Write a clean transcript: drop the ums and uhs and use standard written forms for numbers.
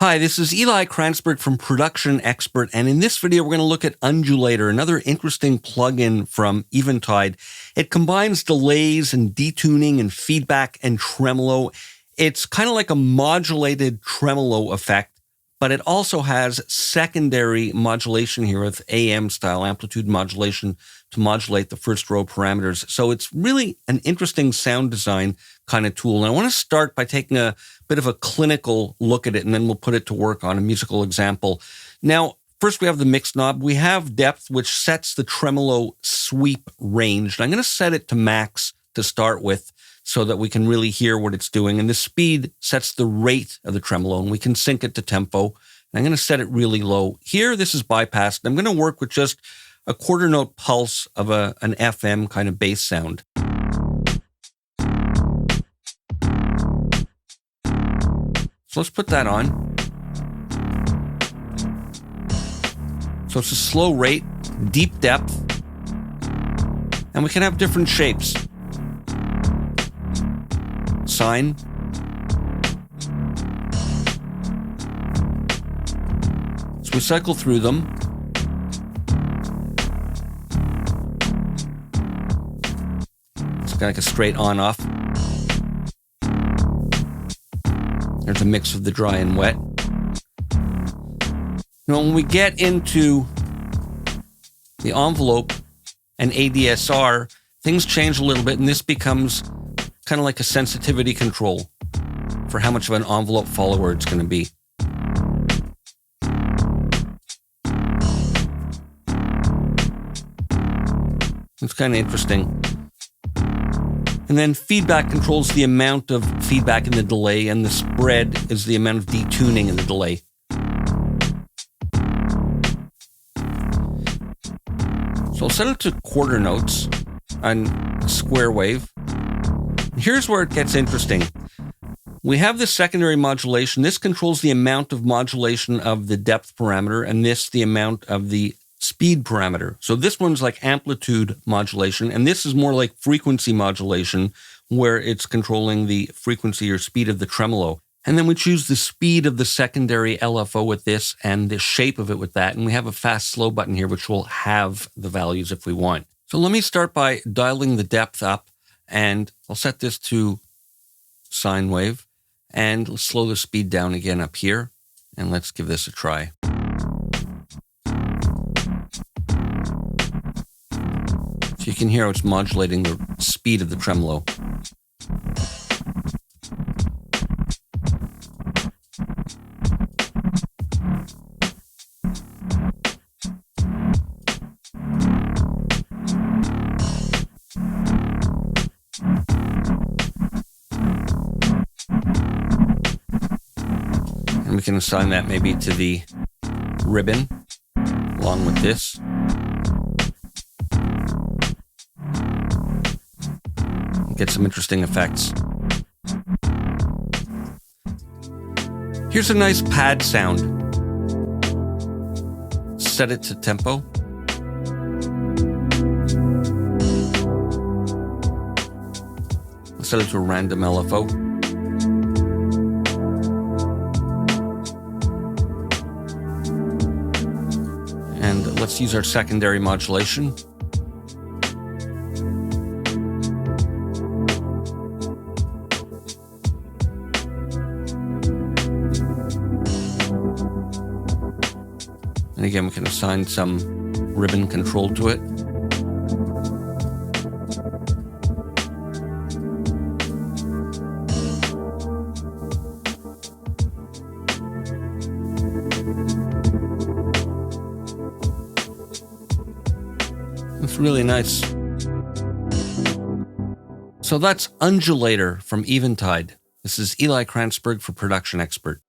Hi, this is Eli Kranzberg from Production Expert, and in this video, we're going to look at Undulator, another interesting plugin from Eventide. It combines delays and detuning and feedback and tremolo. It's kind of like a modulated tremolo effect, but it also has secondary modulation here with AM-style amplitude modulation to modulate the first row parameters. So it's really an interesting sound design kind of tool. And I want to start by taking a bit of a clinical look at it, and then we'll put it to work on a musical example. Now, first we have the mix knob. We have depth, which sets the tremolo sweep range. And I'm going to set it to max to start with so that we can really hear what it's doing. And the speed sets the rate of the tremolo, and we can sync it to tempo. And I'm going to set it really low. Here, this is bypassed. I'm going to work with just a quarter note pulse of an FM kind of bass sound. So let's put that on. So it's a slow rate, deep depth, and we can have different shapes. Sine. So we cycle through them. It's kind of like a straight on-off. There's a mix of the dry and wet. Now, when we get into the envelope and ADSR, things change a little bit, and this becomes kind of like a sensitivity control for how much of an envelope follower it's going to be. It's kind of interesting. And then feedback controls the amount of feedback in the delay, and the spread is the amount of detuning in the delay. So I'll set it to quarter notes on square wave. Here's where it gets interesting. We have this secondary modulation. This controls the amount of modulation of the depth parameter, and this the amount of the speed parameter. So this one's like amplitude modulation, and this is more like frequency modulation, where it's controlling the frequency or speed of the tremolo. And then we choose the speed of the secondary LFO with this and the shape of it with that. And we have a fast slow button here, which will have the values if we want. So let me start by dialing the depth up, and I'll set this to sine wave, and let's slow the speed down again up here. And let's give this a try. So you can hear how it's modulating the speed of the tremolo. And we can assign that maybe to the ribbon along with this. Get some interesting effects. Here's a nice pad sound. Set it to tempo. I'll set it to a random LFO. And let's use our secondary modulation. And again, we can assign some ribbon control to it. It's really nice. So that's Undulator from Eventide. This is Eli Kranzberg for Production Expert.